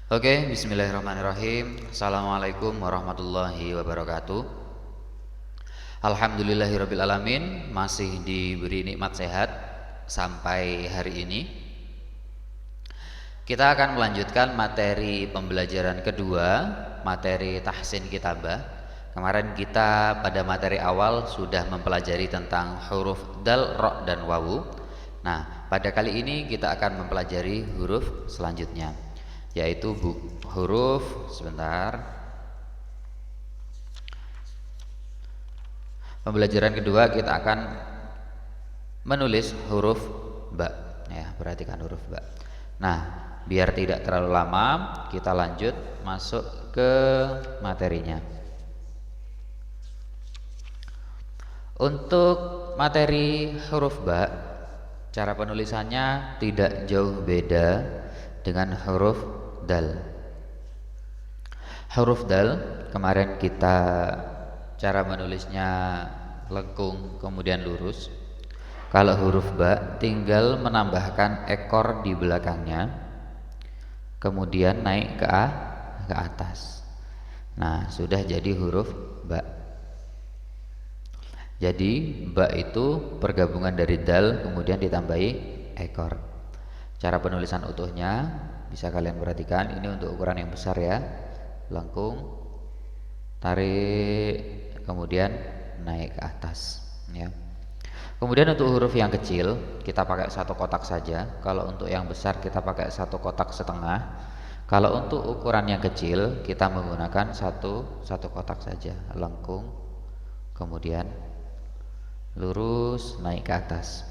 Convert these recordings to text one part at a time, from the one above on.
Oke, bismillahirrahmanirrahim. Assalamualaikum warahmatullahi wabarakatuh. Alhamdulillahirabbil alamin, masih diberi nikmat sehat sampai hari ini. Kita akan melanjutkan materi pembelajaran kedua, materi tahsin kitabah. Kemarin kita pada materi awal sudah mempelajari tentang huruf dal, ro, dan wawu. Nah, pada kali ini kita akan mempelajari huruf selanjutnya, yaitu huruf pembelajaran kedua kita akan menulis huruf ba, ya, perhatikan huruf ba. Nah, biar tidak terlalu lama, kita lanjut masuk ke materinya. Untuk materi huruf ba, cara penulisannya tidak jauh beda dengan huruf dal. Huruf dal kemarin kita cara menulisnya lengkung kemudian lurus. Kalau huruf ba tinggal menambahkan ekor di belakangnya, kemudian naik ke atas. Nah, sudah jadi huruf ba. Jadi ba itu pergabungan dari dal kemudian ditambahi ekor. Cara penulisan utuhnya bisa kalian perhatikan, ini untuk ukuran yang besar ya. Lengkung, tarik, kemudian naik ke atas ya. Kemudian untuk huruf yang kecil kita pakai satu kotak saja. Kalau untuk yang besar kita pakai satu kotak setengah. Kalau untuk ukuran yang kecil kita menggunakan satu kotak saja. Lengkung, kemudian lurus, naik ke atas.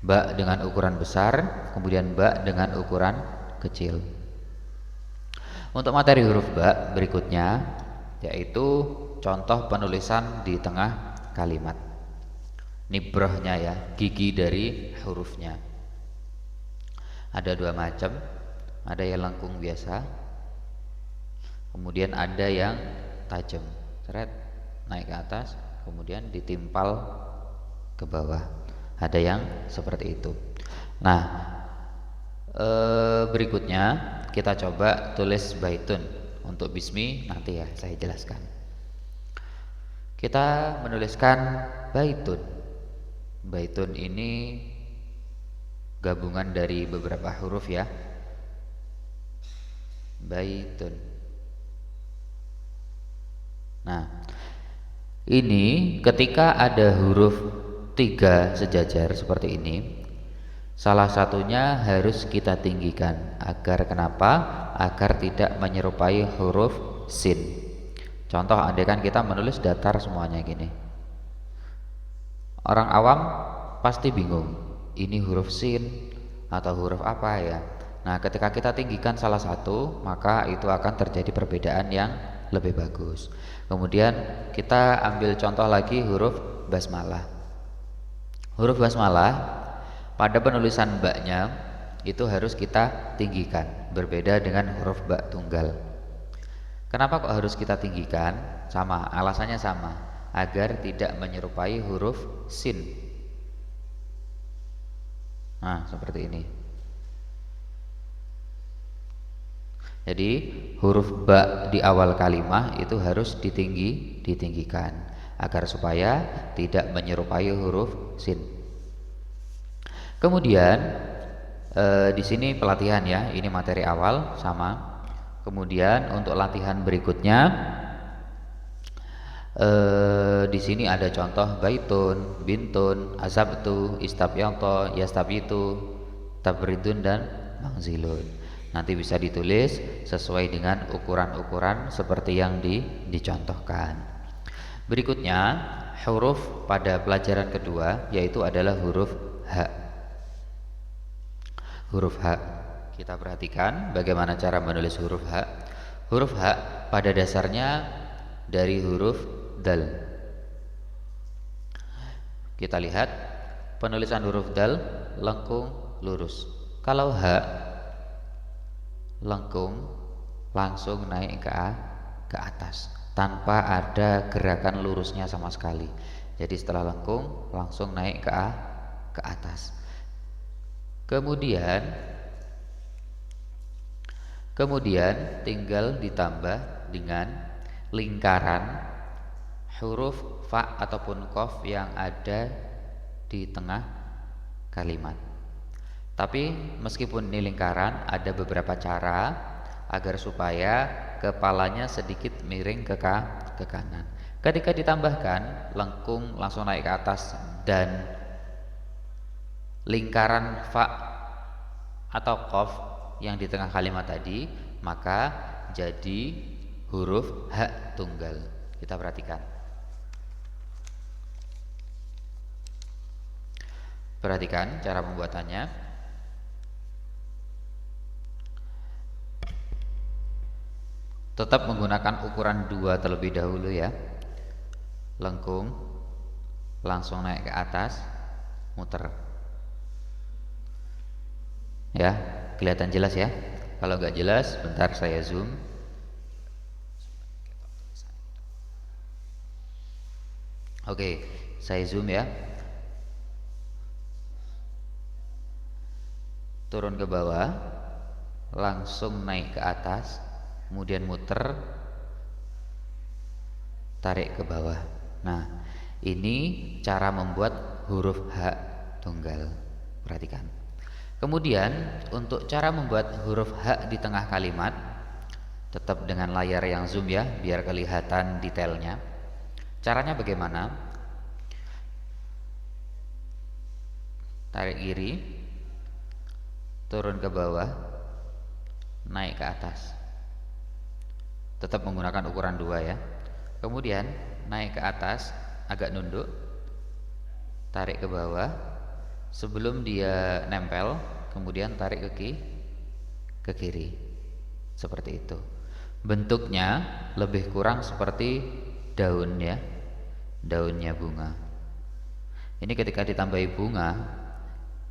Ba dengan ukuran besar, kemudian ba dengan ukuran kecil. Untuk materi huruf ba berikutnya yaitu contoh penulisan di tengah kalimat. Nibrohnya ya, gigi dari hurufnya. Ada dua macam, ada yang lengkung biasa, kemudian ada yang tajam, seret, naik ke atas, kemudian ditimpal ke bawah. Ada yang seperti itu. Nah, berikutnya kita coba tulis baitun. Untuk bismi nanti ya saya jelaskan. Kita menuliskan baitun. Baitun ini gabungan dari beberapa huruf ya. Baitun. Nah, ini ketika ada huruf 3 sejajar seperti ini, salah satunya harus kita tinggikan. Agar kenapa? Agar tidak menyerupai huruf sin. Contoh, andaikan kita menulis datar semuanya gini, orang awam pasti bingung, ini huruf sin atau huruf apa ya. Nah, ketika kita tinggikan salah satu, maka itu akan terjadi perbedaan yang lebih bagus. Kemudian kita ambil contoh lagi huruf basmalah. Huruf basmalah pada penulisan ba-nya itu harus kita tinggikan, berbeda dengan huruf ba tunggal. Kenapa kok harus kita tinggikan? Sama, alasannya sama, agar tidak menyerupai huruf sin. Nah, seperti ini. Jadi huruf ba di awal kalimat itu harus ditinggikan agar supaya tidak menyerupai huruf sin. Kemudian di sini pelatihan ya, ini materi awal sama. Kemudian untuk latihan berikutnya di sini ada contoh baitun, bintun, azabtu, istabyanto, yastabitu, tabridun dan mangzilun. Nanti bisa ditulis sesuai dengan ukuran-ukuran seperti yang dicontohkan. Berikutnya huruf pada pelajaran kedua yaitu adalah huruf H. Huruf H. Kita perhatikan bagaimana cara menulis huruf H. Huruf H pada dasarnya dari huruf dal. Kita lihat penulisan huruf dal lengkung lurus. Kalau H lengkung langsung naik ke atas tanpa ada gerakan lurusnya sama sekali. Jadi setelah lengkung langsung naik ke atas. Kemudian Kemudian tinggal ditambah dengan lingkaran huruf fa ataupun qaf yang ada di tengah kalimat. Tapi meskipun ini lingkaran, ada beberapa cara agar supaya kepalanya sedikit miring ke kanan. Ketika ditambahkan, lengkung langsung naik ke atas dan lingkaran fa atau qaf yang di tengah kalimat tadi, maka jadi huruf ha tunggal. Kita perhatikan. Perhatikan cara pembuatannya. Tetap menggunakan ukuran 2 terlebih dahulu ya. Lengkung langsung naik ke atas, muter. Ya, kelihatan jelas ya. Kalau nggak jelas, bentar saya zoom. Oke, saya zoom ya. Turun ke bawah, langsung naik ke atas, kemudian muter, tarik ke bawah. Nah, ini cara membuat huruf H tunggal. Perhatikan. Kemudian untuk cara membuat huruf H di tengah kalimat, tetap dengan layar yang zoom ya, biar kelihatan detailnya. Caranya bagaimana? Tarik kiri, turun ke bawah, naik ke atas. Tetap menggunakan ukuran 2 ya. Kemudian naik ke atas, agak nunduk, tarik ke bawah. Sebelum dia nempel, kemudian tarik ke kiri. Seperti itu. Bentuknya lebih kurang seperti daun ya, daunnya bunga. Ini ketika ditambahi bunga,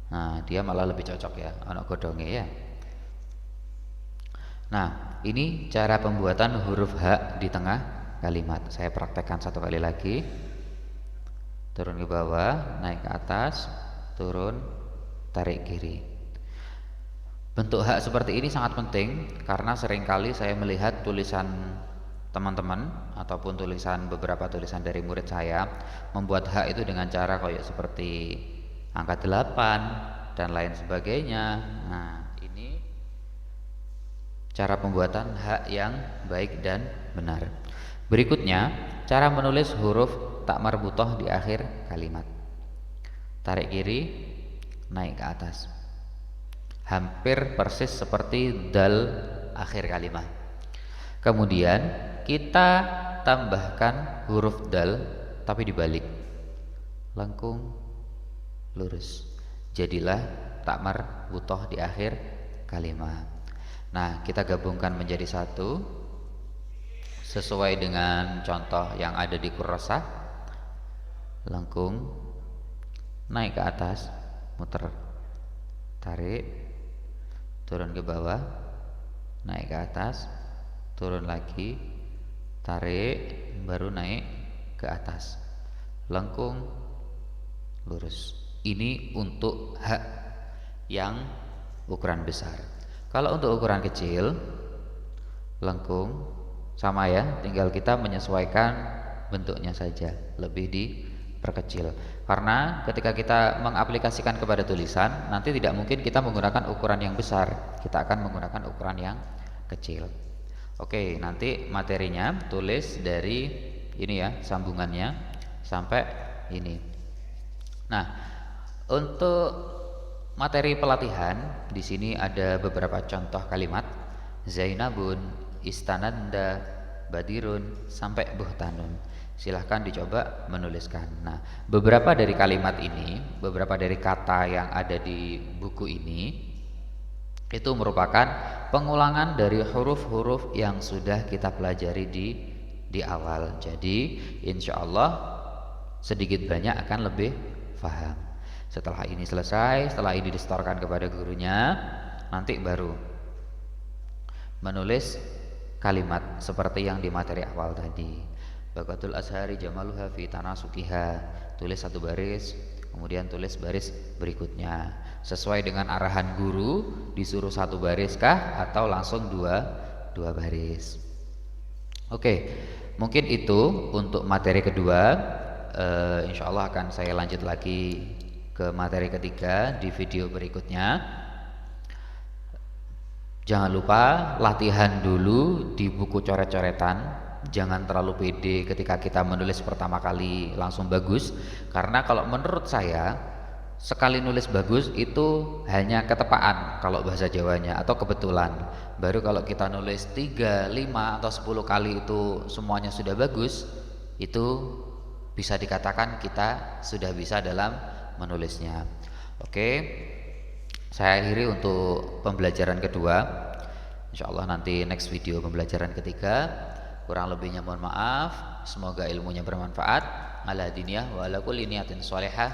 nah dia malah lebih cocok ya, anak godongnya ya. Nah, ini cara pembuatan huruf H di tengah kalimat. Saya praktekkan satu kali lagi. Turun ke bawah, naik ke atas, turun, tarik kiri. Bentuk H seperti ini sangat penting karena seringkali saya melihat tulisan teman-teman ataupun beberapa tulisan dari murid saya membuat H itu dengan cara kayak seperti angka 8 dan lain sebagainya. Nah, ini cara pembuatan H yang baik dan benar. Berikutnya, cara menulis huruf tak marbutoh di akhir kalimat. Tarik kiri, naik ke atas. Hampir persis seperti dal akhir kalimat. Kemudian kita tambahkan huruf dal tapi dibalik. Lengkung, lurus. Jadilah tak marbutoh di akhir kalimat. Nah, kita gabungkan menjadi satu sesuai dengan contoh yang ada di kurrasah. Lengkung, naik ke atas, muter, tarik, turun ke bawah, naik ke atas, turun lagi, tarik, baru naik ke atas. Lengkung, lurus. Ini untuk H yang ukuran besar. Kalau untuk ukuran kecil, lengkung sama ya, tinggal kita menyesuaikan bentuknya saja, lebih diperkecil. Karena ketika kita mengaplikasikan kepada tulisan, nanti tidak mungkin kita menggunakan ukuran yang besar, kita akan menggunakan ukuran yang kecil. Oke, nanti materinya tulis dari ini ya, sambungannya sampai ini. Nah, untuk materi pelatihan di sini ada beberapa contoh kalimat. Zainabun, istananda, badirun, sampai buhtanun. Silahkan dicoba menuliskan. Nah, beberapa dari kalimat ini, beberapa dari kata yang ada di buku ini itu merupakan pengulangan dari huruf-huruf yang sudah kita pelajari di awal. Jadi insya Allah sedikit banyak akan lebih paham. Setelah ini selesai, setelah ini disetorkan kepada gurunya, nanti baru menulis kalimat seperti yang di materi awal tadi. Baqatul ashari jamaluha fi tanasukiha. Tulis satu baris, kemudian tulis baris berikutnya. sesuai dengan arahan guru, disuruh satu baris kah atau langsung dua baris. Oke, mungkin itu untuk materi kedua. Insya Allah akan saya lanjut lagi ke materi ketiga di video berikutnya. Jangan lupa latihan dulu di buku coret-coretan. Jangan terlalu pede ketika kita menulis pertama kali langsung bagus, karena kalau menurut saya sekali nulis bagus itu hanya ketepaan kalau bahasa Jawanya, atau kebetulan. Baru kalau kita nulis 3, 5 atau 10 kali itu semuanya sudah bagus, itu bisa dikatakan kita sudah bisa dalam menulisnya. Oke, saya akhiri untuk pembelajaran kedua. Insya Allah nanti next video pembelajaran ketiga. Kurang lebihnya mohon maaf. Semoga ilmunya bermanfaat. Ala diniyah wa ala kulli niyatin sholihah.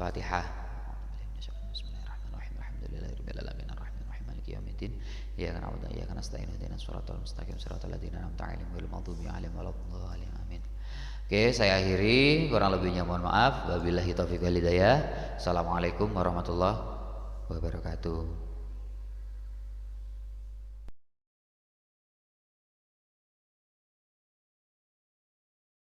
Fatihah. Bismillahirrahmanirrahim. Alhamdulillahirabbil alamin arrahmanir rahim maliki yaumiddin. Iyyaka na'budu wa iyyaka nasta'in ihdinas siratal mustaqim siratal ladzina an'amta 'alaihim ghairil maghdubi 'alaihim waladdallin. Amin. Oke, saya akhiri. Kurang lebihnya mohon maaf. Wabillahi taufiq wal hidayah. Assalamualaikum warahmatullahi wabarakatuh.